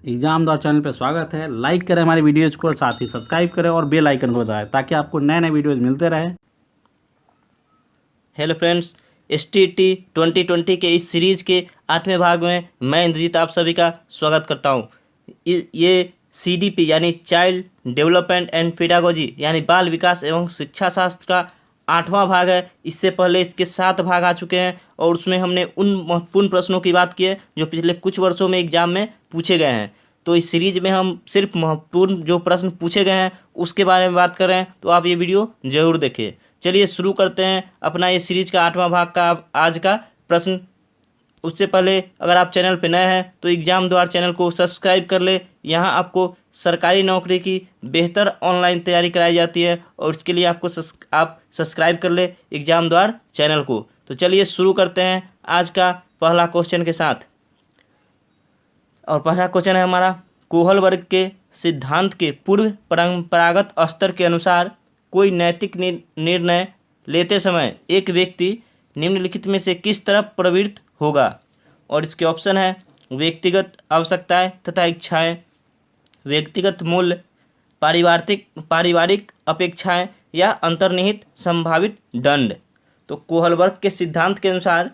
Exam द्वार channel पर स्वागत है। लाइक करें हमारी वीडियोज़ को और साथ ही सब्सक्राइब करें और बेल आइकन को दबाएं ताकि आपको नए नए वीडियोज़ मिलते रहें। हेलो फ्रेंड्स, STT 2020 के इस सीरीज़ के 8वें भाग में मैं इंद्रजीत आप सभी का स्वागत करता हूं। ये CDP यानी चाइल्ड डेवलपमेंट एंड पेडागोजी यानी बाल विकास एवं शिक्षा शास्त्र का 8वां भाग है। इससे पहले इसके 7 भाग आ चुके हैं और उसमें हमने उन महत्वपूर्ण प्रश्नों की बात की है जो पिछले कुछ वर्षों में एग्जाम में पूछे गए हैं। तो इस सीरीज में हम सिर्फ महत्वपूर्ण जो प्रश्न पूछे गए हैं उसके बारे में बात कर रहे हैं, तो आप ये वीडियो ज़रूर देखिए। चलिए शुरू करते हैं अपना ये सीरीज का 8वां भाग का आज का प्रश्न। उससे पहले अगर आप चैनल पर नए हैं तो एग्जाम द्वार चैनल को सब्सक्राइब कर ले। यहाँ आपको सरकारी नौकरी की बेहतर ऑनलाइन तैयारी कराई जाती है और उसके लिए आप सब्सक्राइब कर ले एग्जाम द्वार चैनल को। तो चलिए शुरू करते हैं आज का पहला क्वेश्चन के साथ। और पहला क्वेश्चन है हमारा, कोहल वर्ग के सिद्धांत के पूर्व परंपरागत स्तर के अनुसार कोई नैतिक निर्णय लेते समय एक व्यक्ति निम्नलिखित में से किस तरफ प्रवृत्त होगा। और इसके ऑप्शन है व्यक्तिगत आवश्यकताएं तथा इच्छाएं, व्यक्तिगत मूल्य, पारिवारिक अपेक्षाएं या अंतर्निहित संभावित दंड। तो कोहल वर्ग के सिद्धांत के अनुसार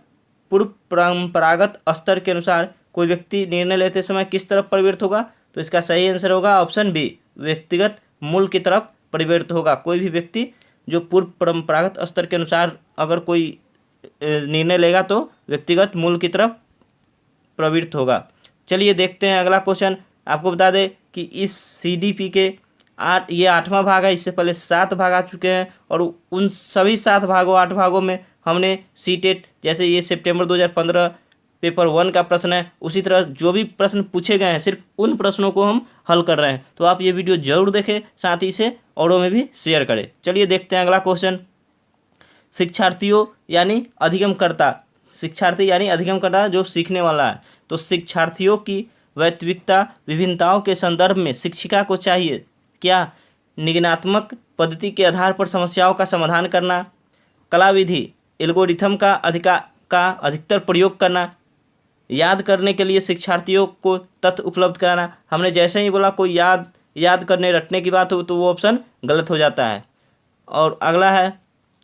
पूर्व परंपरागत स्तर के अनुसार कोई व्यक्ति निर्णय लेते समय किस तरफ प्रवृत्त होगा, तो इसका सही आंसर होगा ऑप्शन बी, व्यक्तिगत मूल्य की तरफ प्रवृत्त होगा। कोई भी व्यक्ति जो पूर्व परंपरागत स्तर के अनुसार अगर कोई निर्णय लेगा तो व्यक्तिगत मूल्य की तरफ प्रवृत्त होगा। चलिए देखते हैं अगला क्वेश्चन। आपको बता दें कि इस CDP के 8वां भाग है। इससे पहले 7 भाग आ चुके हैं और उन सभी 8 भागों में हमने CTET जैसे ये सितंबर 2015 पेपर 1 का प्रश्न है, उसी तरह जो भी प्रश्न पूछे गए हैं सिर्फ उन प्रश्नों को हम हल कर रहे हैं। तो आप ये वीडियो जरूर देखें, साथ ही इसे औरों में भी शेयर करें। चलिए देखते हैं अगला क्वेश्चन। शिक्षार्थी यानी अधिगमकर्ता जो सीखने वाला है। तो शिक्षार्थियों की वैतविकता विभिन्नताओं के संदर्भ में शिक्षिका को चाहिए क्या निगमनात्मक पद्धति के आधार पर समस्याओं का समाधान करना, कला विधि एल्गोरिथम का अधिकतर प्रयोग करना, याद करने के लिए शिक्षार्थियों को तथ्य उपलब्ध कराना। हमने जैसे ही बोला कोई याद करने रटने की बात हो तो वो ऑप्शन गलत हो जाता है। और अगला है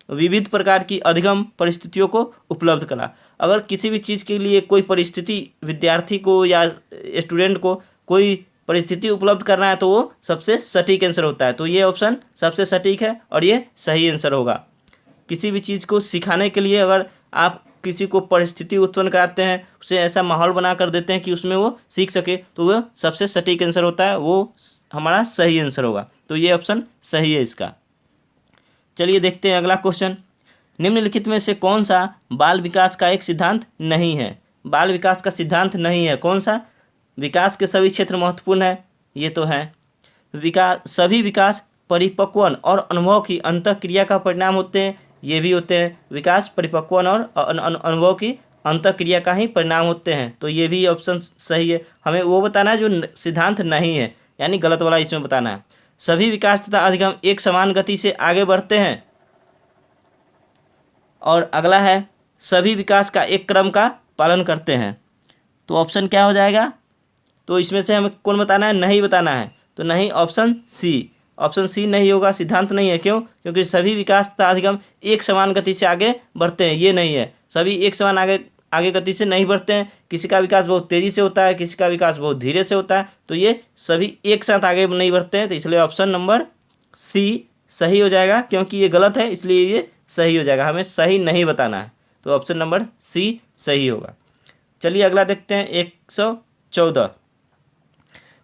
विविध प्रकार की अधिगम परिस्थितियों को उपलब्ध करा। अगर किसी भी चीज़ के लिए कोई परिस्थिति विद्यार्थी को या स्टूडेंट को कोई परिस्थिति उपलब्ध करना है तो वो सबसे सटीक आंसर होता है। तो ये ऑप्शन सबसे सटीक है और ये सही आंसर होगा। किसी भी चीज़ को सिखाने के लिए अगर आप किसी को परिस्थिति उत्पन्न कराते हैं, उसे ऐसा माहौल बना कर देते हैं कि उसमें वो सीख सके, तो वह सबसे सटीक आंसर होता है, वो हमारा सही आंसर होगा। तो ये ऑप्शन सही है इसका। चलिए देखते हैं अगला क्वेश्चन। निम्नलिखित में से कौन सा बाल विकास का एक सिद्धांत नहीं है। बाल विकास का सिद्धांत नहीं है कौन सा। विकास के सभी क्षेत्र महत्वपूर्ण है, ये तो है। सभी विकास परिपक्वन और अनुभव की अंतःक्रिया का परिणाम होते हैं, ये भी होते हैं। विकास परिपक्वन और अनुभव की अंतःक्रिया का ही परिणाम होते हैं, तो ये भी ऑप्शन सही है। हमें वो बताना है जो सिद्धांत नहीं है, यानी गलत वाला इसमें बताना है। सभी विकास तथा अधिगम एक समान गति से आगे बढ़ते हैं। और अगला है सभी विकास का एक क्रम का पालन करते हैं। तो ऑप्शन क्या हो जाएगा, तो इसमें से हमें कौन बताना है, नहीं बताना है। तो नहीं, ऑप्शन सी नहीं होगा, सिद्धांत नहीं है। क्यों? क्योंकि सभी विकास तथा अधिगम एक समान गति से आगे बढ़ते हैं, ये नहीं है। सभी एक समान आगे गति से नहीं बढ़ते हैं। किसी का विकास बहुत तेज़ी से होता है, किसी का विकास बहुत धीरे से होता है, तो ये सभी एक साथ आगे नहीं बढ़ते हैं। तो इसलिए ऑप्शन नंबर सी सही हो जाएगा। क्योंकि ये गलत है इसलिए ये सही हो जाएगा, हमें सही नहीं बताना है। तो ऑप्शन नंबर सी सही होगा। चलिए अगला देखते हैं 114।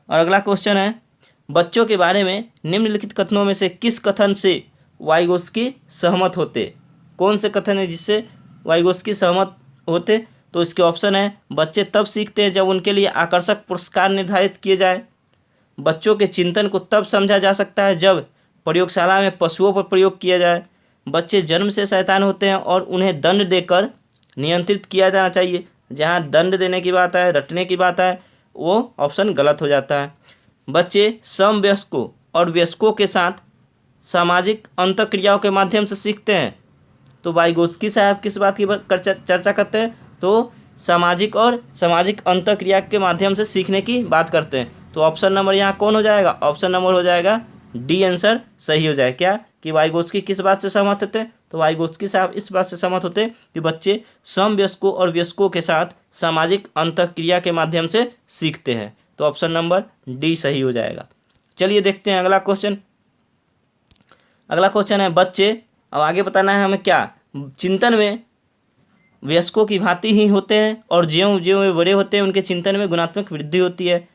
और अगला क्वेश्चन है, बच्चों के बारे में निम्नलिखित कथनों में से किस कथन से वाइगोस्की सहमत होते। कौन से कथन है जिससे वाइगोस्की सहमत होते। तो इसके ऑप्शन है बच्चे तब सीखते हैं जब उनके लिए आकर्षक पुरस्कार निर्धारित किए जाए, बच्चों के चिंतन को तब समझा जा सकता है जब प्रयोगशाला में पशुओं पर प्रयोग किया जाए, बच्चे जन्म से शैतान होते हैं और उन्हें दंड देकर नियंत्रित किया जाना चाहिए। जहाँ दंड देने की बात है, रटने की बात है, वो ऑप्शन गलत हो जाता है। बच्चे समवयस्कों और वयस्कों के साथ सामाजिक अंतःक्रियाओं के माध्यम से सीखते हैं। तो वाइगोस्की साहब किस बात की चर्चा करते हैं, तो सामाजिक और सामाजिक अंतःक्रिया के माध्यम से सीखने की बात करते हैं। तो ऑप्शन नंबर यहाँ कौन हो जाएगा? ऑप्शन नंबर हो जाएगा डी आंसर सही हो जाए। क्या कि वाइगोत्स्की किस बात से सहमत होते हैं? तो वाइगोत्स्की साहब इस बात से सहमत होते हैं कि बच्चे समवयस्कों और वयस्कों के साथ सामाजिक अंतःक्रिया के माध्यम से सीखते हैं। तो ऑप्शन नंबर डी सही हो जाएगा। चलिए देखते हैं अगला क्वेश्चन। अगला क्वेश्चन है बच्चे, अब आगे बताना है हमें क्या, चिंतन में वयस्कों की भांति ही होते हैं और ज्यों ज्यों वे बड़े होते हैं उनके चिंतन में गुणात्मक वृद्धि होती है।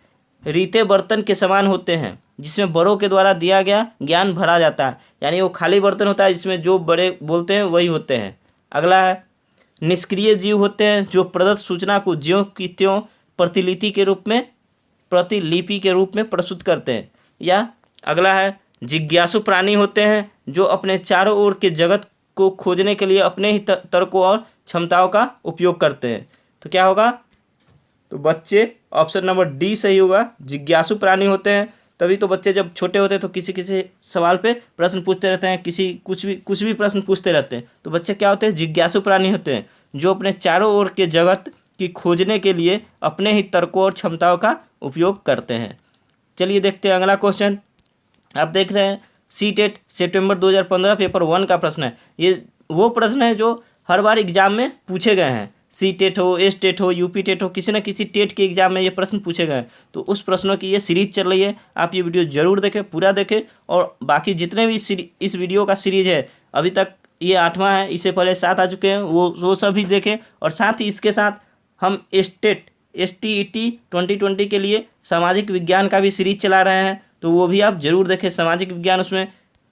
रीते बर्तन के समान होते हैं जिसमें बड़ों के द्वारा दिया गया ज्ञान भरा जाता है, यानी वो खाली बर्तन होता है जिसमें जो बड़े बोलते हैं वही होते हैं। अगला है निष्क्रिय जीव होते हैं जो प्रदत्त सूचना को ज्यों की त्यों प्रतिलिपि के रूप में प्रस्तुत करते हैं। या अगला है जिज्ञासु प्राणी होते हैं जो अपने चारों ओर के जगत को खोजने के लिए अपने ही तर्कों और क्षमताओं का उपयोग करते हैं। तो क्या होगा? तो बच्चे ऑप्शन नंबर डी सही होगा, जिज्ञासु प्राणी होते हैं। तभी तो बच्चे जब छोटे होते हैं तो किसी किसी सवाल पे प्रश्न पूछते रहते हैं, कुछ भी प्रश्न पूछते रहते हैं। तो बच्चे क्या होते हैं? जिज्ञासु प्राणी होते हैं जो अपने चारों ओर के जगत की खोजने के लिए अपने ही तर्कों और क्षमताओं का उपयोग करते हैं। चलिए देखते हैं अगला क्वेश्चन। आप देख रहे हैं सीटेट सितंबर 2015 पेपर 1 का प्रश्न है। ये वो प्रश्न है जो हर बार एग्जाम में पूछे गए हैं। सीटेट हो, एसटेट हो, यूपी टेट हो, किसी न किसी टेट के एग्जाम में ये प्रश्न पूछे गए हैं। तो उस प्रश्नों की ये सीरीज चल रही है, आप ये वीडियो जरूर देखें, पूरा देखें। और बाकी जितने भी इस वीडियो का सीरीज है, अभी तक ये 8वां है, इससे पहले 7 आ चुके हैं, वो सभी देखें। और साथ ही इसके साथ हम एसटेट STET 2020 के लिए सामाजिक विज्ञान का भी सीरीज चला रहे हैं, तो वो भी आप जरूर देखें। सामाजिक विज्ञान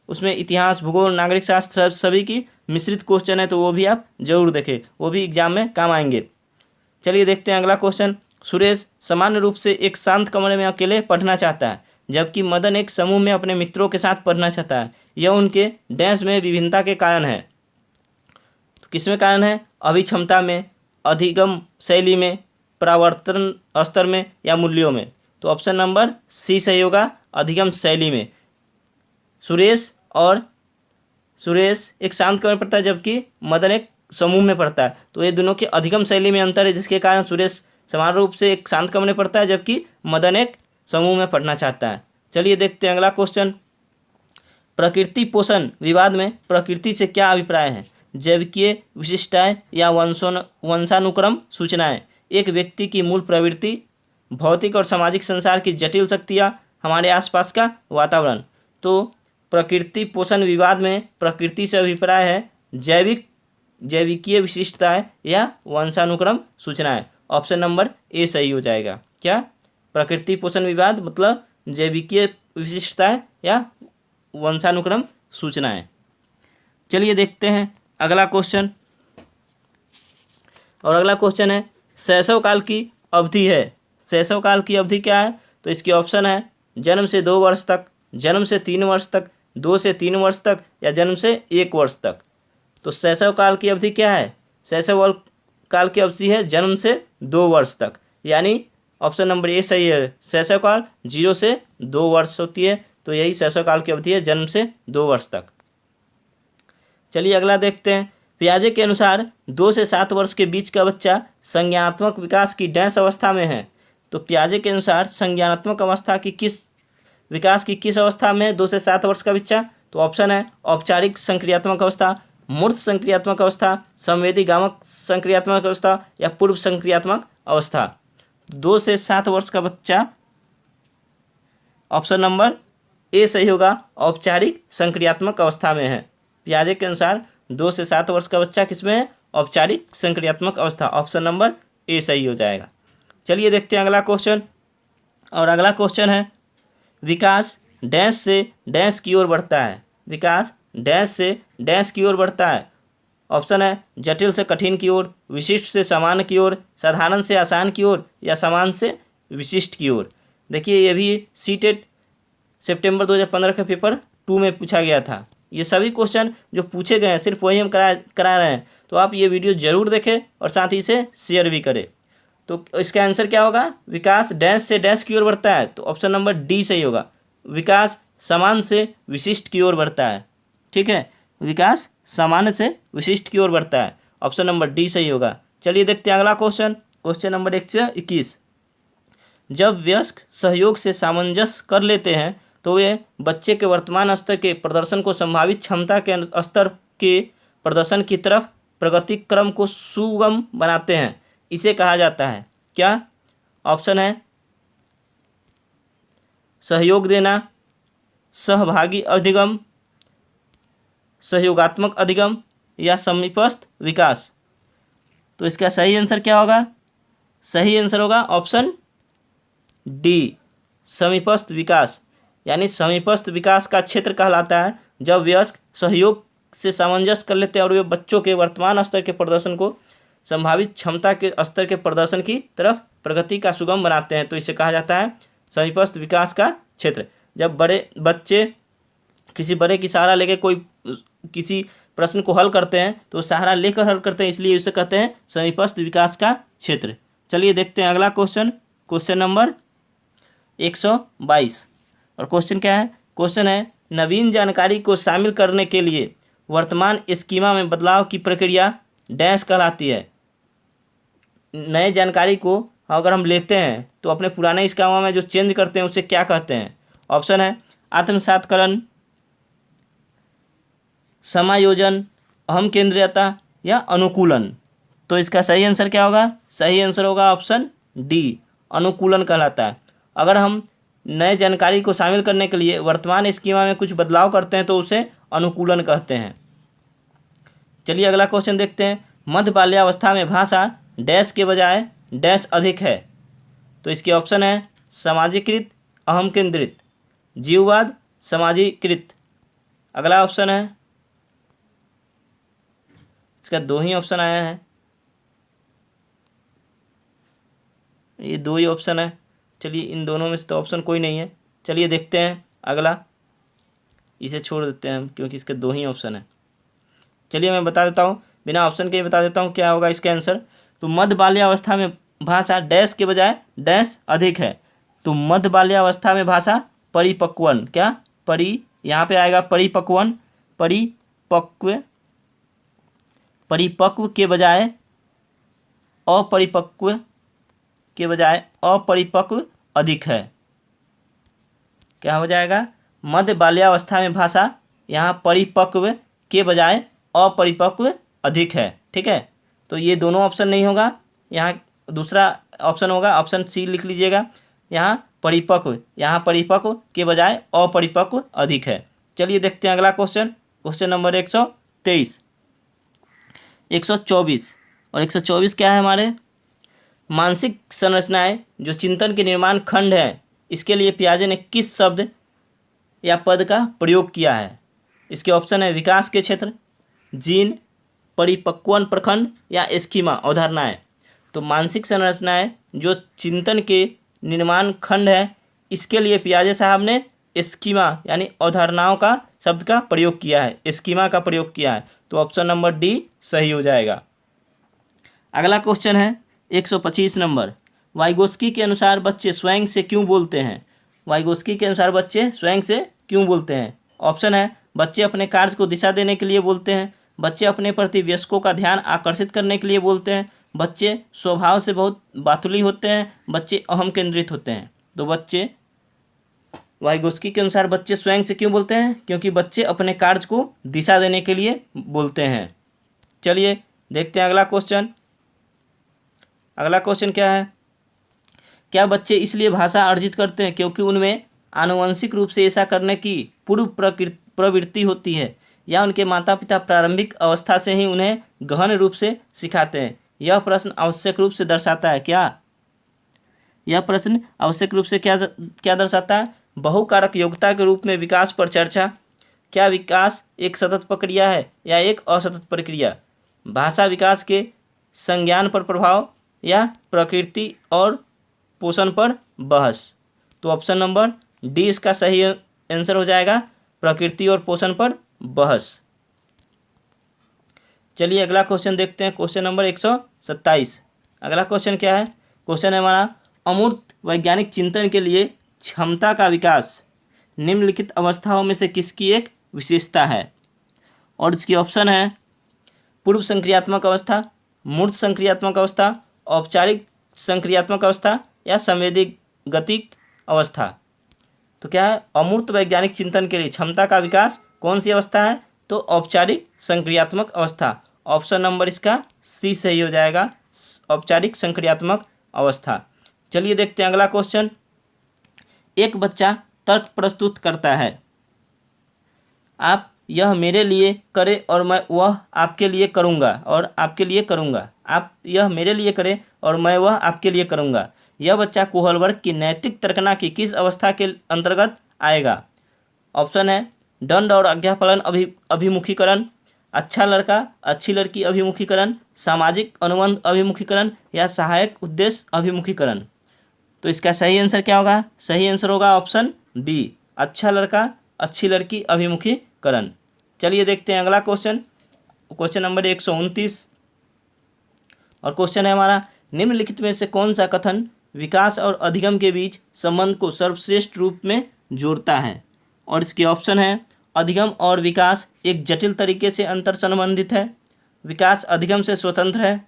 उसमें इतिहास, भूगोल, नागरिक शास्त्र सभी की मिश्रित क्वेश्चन है, तो वो भी आप जरूर देखें, वो भी एग्जाम में काम आएंगे। चलिए देखते हैं अगला क्वेश्चन। सुरेश सामान्य रूप से एक शांत कमरे में अकेले पढ़ना चाहता है, जबकि मदन एक समूह में अपने मित्रों के साथ पढ़ना चाहता है। यह उनके डैश में विभिन्नता के कारण है। तो किसमें कारण है? अभिक्षमता में, अधिगम शैली में, प्रवर्तन स्तर में, या मूल्यों में। तो ऑप्शन नंबर सी सही होगा, अधिगम शैली में। सुरेश एक शांत कमरे में पढ़ता है जबकि मदन एक समूह में पढ़ता है। तो ये दोनों के अधिगम शैली में अंतर है, जिसके कारण सुरेश समान रूप से एक शांत कमरे में पढ़ता है जबकि मदन एक समूह में पढ़ना चाहता है। चलिए देखते हैं अगला क्वेश्चन। प्रकृति पोषण विवाद में प्रकृति से क्या अभिप्राय है? जैविकीय विशिष्टताएं या वंशानुक्रम सूचनाएं, एक व्यक्ति की मूल प्रवृत्ति, भौतिक और सामाजिक संसार की जटिल शक्तियाँ, हमारे आसपास का वातावरण। तो प्रकृति पोषण विवाद में प्रकृति से अभिप्राय है जैविकीय विशिष्टताएं या वंशानुक्रम सूचनाएं। ऑप्शन नंबर ए सही हो जाएगा। क्या? प्रकृति पोषण विवाद मतलब जैविकीय विशिष्टताएं या वंशानुक्रम सूचनाएं। चलिए देखते हैं अगला क्वेश्चन। और अगला क्वेश्चन है शैशव काल की अवधि है। शैशव काल की अवधि क्या है? तो इसके ऑप्शन है जन्म से 2 वर्ष तक, जन्म से 3 वर्ष तक, 2 से 3 वर्ष तक, या जन्म से 1 वर्ष तक। तो शैशव काल की अवधि क्या है? शैशव काल की अवधि है जन्म से 2 वर्ष तक, यानी ऑप्शन नंबर ए सही है। शैशव काल 0 से 2 वर्ष होती है, तो यही शैशव काल की अवधि है, जन्म से 2 वर्ष तक। चलिए अगला देखते हैं। पियाजे के अनुसार 2 से 7 वर्ष के बीच का बच्चा संज्ञानात्मक विकास की डैश अवस्था में है। तो पियाजे के अनुसार संज्ञानात्मक अवस्था की विकास की किस अवस्था में है 2 से 7 वर्ष का बच्चा? तो ऑप्शन है औपचारिक संक्रियात्मक अवस्था, मूर्त संक्रियात्मक अवस्था, संवेदी गामक संक्रियात्मक अवस्था, या पूर्व संक्रियात्मक अवस्था। 2 से 7 वर्ष का बच्चा, ऑप्शन नंबर ए सही होगा, औपचारिक संक्रियात्मक अवस्था में है। पियाजे के अनुसार 2 से 7 वर्ष का बच्चा किसमें है? औपचारिक संक्रियात्मक अवस्था। ऑप्शन नंबर ए सही हो जाएगा। चलिए देखते हैं अगला क्वेश्चन। और अगला क्वेश्चन है विकास डैश से डैश की ओर बढ़ता है। विकास डैश से डैश की ओर बढ़ता है। ऑप्शन है जटिल से कठिन की ओर, विशिष्ट से सामान्य की ओर, साधारण से आसान की ओर, या समान से विशिष्ट की ओर। देखिए ये भी सीटेट सितंबर 2015 के पेपर 2 में पूछा गया था। ये सभी क्वेश्चन जो पूछे गए हैं सिर्फ वही हम करा रहे हैं, तो आप ये वीडियो जरूर देखें और साथ ही इसे शेयर भी करें। तो इसका आंसर क्या होगा? विकास डैश से डैश की ओर बढ़ता है, तो ऑप्शन नंबर डी सही होगा। विकास समान से विशिष्ट की ओर बढ़ता है। ठीक है, विकास सामान्य से विशिष्ट की ओर बढ़ता है, ऑप्शन नंबर डी सही होगा। चलिए देखते हैं अगला क्वेश्चन, क्वेश्चन नंबर 121। जब वयस्क सहयोग से सामंजस्य कर लेते हैं तो वे बच्चे के वर्तमान स्तर के प्रदर्शन को संभावित क्षमता के स्तर के प्रदर्शन की तरफ प्रगति क्रम को सुगम बनाते हैं। इसे कहा जाता है क्या? ऑप्शन है सहयोग देना, सहभागी अधिगम, सहयोगात्मक अधिगम या समीपस्थ विकास। तो इसका सही आंसर क्या होगा? सही आंसर होगा ऑप्शन डी, समीपस्थ विकास। यानी समीपस्थ विकास का क्षेत्र कहलाता है जब वयस्क सहयोग से सामंजस्य कर लेते हैं और वे बच्चों के वर्तमान स्तर के प्रदर्शन को संभावित क्षमता के स्तर के प्रदर्शन की तरफ प्रगति का सुगम बनाते हैं। तो इसे कहा जाता है समीपस्थ विकास का क्षेत्र। जब बड़े बच्चे किसी बड़े की सहारा लेकर कोई किसी प्रश्न को हल करते हैं तो सहारा लेकर हल करते हैं, इसलिए इसे कहते हैं समीपस्थ विकास का क्षेत्र। चलिए देखते हैं अगला क्वेश्चन, क्वेश्चन नंबर 122। और क्वेश्चन क्या है? क्वेश्चन है नवीन जानकारी को शामिल करने के लिए वर्तमान स्कीमा में बदलाव की प्रक्रिया डैश कहलाती है। नए जानकारी को अगर हम लेते हैं तो अपने पुराने स्कीमा में जो चेंज करते हैं उसे क्या कहते हैं? ऑप्शन है आत्मसातकरण, समायोजन, अहम केंद्रीयता या अनुकूलन। तो इसका सही आंसर क्या होगा? सही आंसर होगा ऑप्शन डी, अनुकूलन कहलाता है। अगर हम नए जानकारी को शामिल करने के लिए वर्तमान स्कीमा में कुछ बदलाव करते हैं तो उसे अनुकूलन कहते हैं। चलिए अगला क्वेश्चन देखते हैं। मध्य बाल्यावस्था में भाषा डैश के बजाय डैश अधिक है। तो इसके ऑप्शन है सामाजिकृत, अहम केंद्रित, जीववाद, समाजीकृत। अगला ऑप्शन है, इसका दो ही ऑप्शन आया है, ये दो ही ऑप्शन है। चलिए इन दोनों में से तो ऑप्शन कोई नहीं है। चलिए देखते हैं अगला, इसे छोड़ देते हैं हम क्योंकि इसके दो ही ऑप्शन है। चलिए मैं बता देता हूँ, बिना ऑप्शन के बता देता हूँ क्या होगा इसका आंसर। तो मध्य बाल्यावस्था में भाषा डैश के बजाय डैश अधिक है। तो मध्य बाल्यावस्था में भाषा परिपक्वन, क्या यहाँ पे आएगा परिपक्वन, परिपक्व के बजाय अपरिपक्व अधिक है। क्या हो जाएगा? मध्य बाल्यावस्था में भाषा यहाँ परिपक्व के बजाय अपरिपक्व अधिक है। ठीक है, तो ये दोनों ऑप्शन नहीं होगा, यहाँ दूसरा ऑप्शन होगा, ऑप्शन सी लिख लीजिएगा। यहाँ परिपक्व के बजाय अपरिपक्व अधिक है। चलिए देखते हैं अगला क्वेश्चन, क्वेश्चन नंबर 123, 124। और 124 क्या है हमारे? मानसिक संरचनाएं जो चिंतन के निर्माण खंड है, इसके लिए पियाजे ने किस शब्द या पद का प्रयोग किया है? इसके ऑप्शन है विकास के क्षेत्र, जीन, परिपक्वन प्रखंड या स्कीमा अवधारणाएं। तो मानसिक संरचनाएं जो चिंतन के निर्माण खंड है, इसके लिए पियाजे साहब ने स्कीमा यानी अवधारणाओं का शब्द का प्रयोग किया है, स्कीमा का प्रयोग किया है। तो ऑप्शन नंबर डी सही हो जाएगा। अगला क्वेश्चन है 125 नंबर। वाइगोस्की के अनुसार बच्चे स्वयं से क्यों बोलते हैं? वाइगोस्की के अनुसार बच्चे स्वयं से क्यों बोलते हैं? ऑप्शन है बच्चे अपने कार्य को दिशा देने के लिए बोलते हैं, बच्चे अपने प्रति वयस्कों का ध्यान आकर्षित करने के लिए बोलते हैं, बच्चे स्वभाव से बहुत बातुली होते हैं, बच्चे अहम केंद्रित होते हैं। तो बच्चे वाइगोस्की के अनुसार बच्चे स्वयं से क्यों बोलते हैं? क्योंकि बच्चे अपने कार्य को दिशा देने के लिए बोलते हैं। चलिए देखते हैं अगला क्वेश्चन। अगला क्वेश्चन क्या है? क्या बच्चे इसलिए भाषा अर्जित करते हैं क्योंकि उनमें आनुवंशिक रूप से ऐसा करने की पूर्व प्रवृत्ति होती है, या उनके माता पिता प्रारंभिक अवस्था से ही उन्हें गहन रूप से सिखाते हैं? यह प्रश्न आवश्यक रूप से दर्शाता है क्या? यह प्रश्न आवश्यक रूप से क्या दर्शाता है? बहुकारक योग्यता के रूप में विकास पर चर्चा। क्या विकास एक सतत प्रक्रिया है या एक असतत प्रक्रिया? भाषा विकास के संज्ञान पर प्रभाव या प्रकृति और पोषण पर बहस? तो ऑप्शन नंबर डी इसका सही आंसर हो जाएगा, प्रकृति और पोषण पर बहस। चलिए अगला क्वेश्चन देखते हैं, क्वेश्चन नंबर 127। अगला क्वेश्चन क्या है? क्वेश्चन है हमारा अमूर्त वैज्ञानिक चिंतन के लिए क्षमता का विकास निम्नलिखित अवस्थाओं में से किसकी एक विशेषता है? और इसकी ऑप्शन है पूर्व संक्रियात्मक अवस्था, मूर्त संक्रियात्मक अवस्था, औपचारिक संक्रियात्मक अवस्था या संवेदी गतिक अवस्था। तो क्या है, अमूर्त वैज्ञानिक चिंतन के लिए क्षमता का विकास कौन सी अवस्था है, तो औपचारिक संक्रियात्मक अवस्था। ऑप्शन नंबर इसका सी सही हो जाएगा, औपचारिक संक्रियात्मक अवस्था। चलिए देखते हैं अगला क्वेश्चन। एक बच्चा तर्क प्रस्तुत करता है, आप यह मेरे लिए करें और मैं वह आपके लिए करूँगा और आपके लिए करूँगा। आप यह मेरे लिए करें और मैं वह आपके लिए करूँगा। यह बच्चा कोहलबर्ग की नैतिक तर्कना की किस अवस्था के अंतर्गत आएगा। ऑप्शन है दंड और आज्ञापालन अभिमुखीकरण, अच्छा लड़का अच्छी लड़की अभिमुखीकरण, सामाजिक अनुबंध अभिमुखीकरण या सहायक उद्देश्य अभिमुखीकरण। तो इसका सही आंसर क्या होगा, सही आंसर होगा ऑप्शन बी, अच्छा लड़का अच्छी लड़की अभिमुखीकरण। चलिए देखते हैं अगला क्वेश्चन, क्वेश्चन नंबर 129 और क्वेश्चन है हमारा, निम्नलिखित में से कौन सा कथन विकास और अधिगम के बीच संबंध को सर्वश्रेष्ठ रूप में जोड़ता है। और इसके ऑप्शन है अधिगम और विकास एक जटिल तरीके से अंतर संबंधित है, विकास अधिगम से स्वतंत्र है,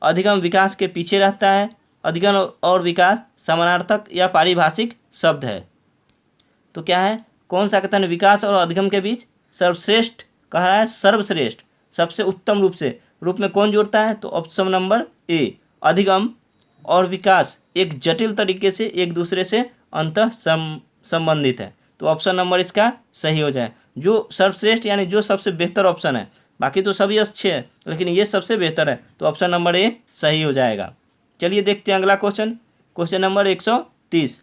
अधिगम विकास के पीछे रहता है, अधिगम और विकास समानार्थक या पारिभाषिक शब्द है। तो क्या है, कौन सा कथन विकास और अधिगम के बीच सर्वश्रेष्ठ कह रहा है, सर्वश्रेष्ठ सबसे उत्तम रूप में कौन जोड़ता है। तो ऑप्शन नंबर ए, अधिगम और विकास एक जटिल तरीके से एक दूसरे से अंतः संबंधित है। तो ऑप्शन नंबर इसका सही हो जाए, जो सर्वश्रेष्ठ यानी जो सबसे बेहतर ऑप्शन है, बाकी तो सभी अच्छे हैं लेकिन ये सबसे बेहतर है, तो ऑप्शन नंबर ए सही हो जाएगा। चलिए देखते हैं अगला क्वेश्चन, क्वेश्चन नंबर 130,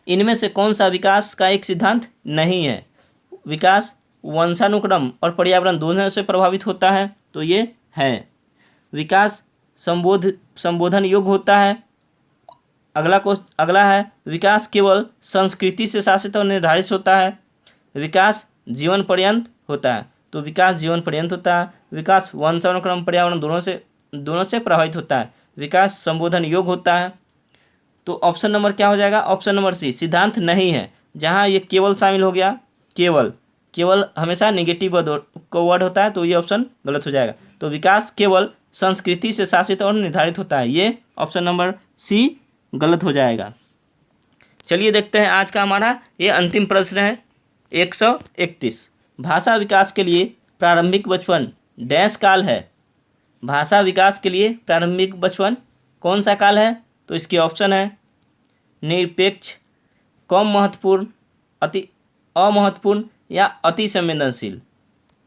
इनमें से कौन सा विकास का एक सिद्धांत नहीं है। विकास वंशानुक्रम और पर्यावरण दोनों से प्रभावित होता है, तो ये है। विकास संबोधन योग्य होता है। अगला है विकास केवल संस्कृति से शासित और निर्धारित होता है। विकास जीवन पर्यंत होता है, तो विकास जीवन पर्यंत होता है। विकास वंशानुक्रम पर्यावरण दोनों से प्रभावित होता है। विकास संबोधन योग्य होता है। तो ऑप्शन नंबर क्या हो जाएगा, ऑप्शन नंबर सी, सिद्धांत नहीं है। जहाँ ये केवल शामिल हो गया, केवल हमेशा निगेटिव वर्ड होता है, तो ये ऑप्शन गलत हो जाएगा। तो विकास केवल संस्कृति से शासित और निर्धारित होता है, ये ऑप्शन नंबर सी गलत हो जाएगा। चलिए देखते हैं आज का हमारा ये अंतिम प्रश्न है 131, भाषा विकास के लिए प्रारंभिक बचपन डैश काल है। भाषा विकास के लिए प्रारंभिक बचपन कौन सा काल है। तो इसके ऑप्शन है निरपेक्ष, कम महत्वपूर्ण, अति अमहत्वपूर्ण या अति संवेदनशील।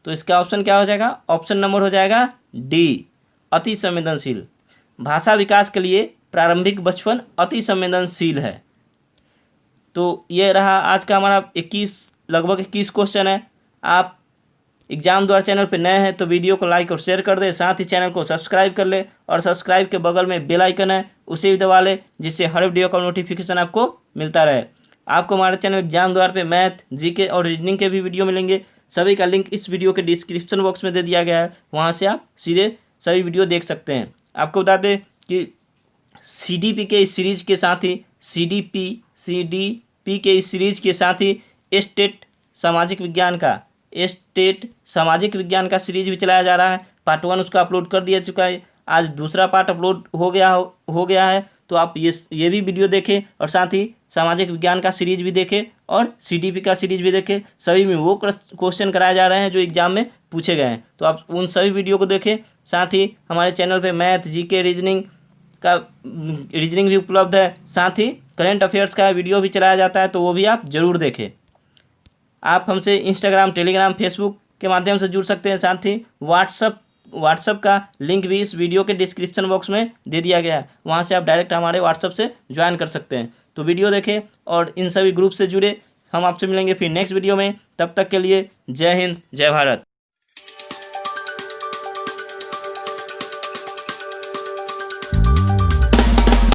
तो इसका ऑप्शन क्या हो जाएगा, ऑप्शन नंबर हो जाएगा डी, अति संवेदनशील। भाषा विकास के लिए प्रारंभिक बचपन अति संवेदनशील है। तो ये रहा आज का हमारा लगभग 21 क्वेश्चन है। आप एग्जाम द्वारा चैनल पर नए हैं तो वीडियो को लाइक और शेयर कर दें, साथ ही चैनल को सब्सक्राइब कर ले और सब्सक्राइब के बगल में बेल आइकन है उसे भी दबा ले, जिससे हर वीडियो का नोटिफिकेशन आपको मिलता रहे। आपको हमारे चैनल एग्जाम द्वारा पे मैथ, जीके और रीजनिंग के भी वीडियो मिलेंगे। सभी का लिंक इस वीडियो के डिस्क्रिप्शन बॉक्स में दे दिया गया है, वहाँ से आप सीधे सभी वीडियो देख सकते हैं। आपको बता दें कि CDP के इस सीरीज के साथ ही CDP के इस सीरीज के साथ ही स्टेट सामाजिक विज्ञान का सीरीज भी चलाया जा रहा है। पार्ट 1 उसका अपलोड कर दिया चुका है, आज दूसरा पार्ट अपलोड हो गया है। तो आप ये भी वीडियो देखें और साथ ही सामाजिक विज्ञान का सीरीज भी देखें और CDP का सीरीज भी देखें। सभी में वो क्वेश्चन कराए जा रहे हैं जो एग्जाम में पूछे गए हैं, तो आप उन सभी वीडियो को देखें। साथ ही हमारे चैनल पे मैथ, जीके, रीजनिंग भी उपलब्ध है। साथ ही करंट अफेयर्स का वीडियो भी चलाया जाता है, तो वो भी आप ज़रूर देखें। आप हमसे इंस्टाग्राम, टेलीग्राम, फेसबुक के माध्यम से जुड़ सकते हैं। साथ ही व्हाट्सअप का लिंक भी इस वीडियो के डिस्क्रिप्शन बॉक्स में दे दिया गया है, वहाँ से आप डायरेक्ट हमारे व्हाट्सअप से ज्वाइन कर सकते हैं। तो वीडियो देखें और इन सभी ग्रुप से जुड़े। हम आपसे मिलेंगे फिर नेक्स्ट वीडियो में, तब तक के लिए जय हिंद, जय भारत।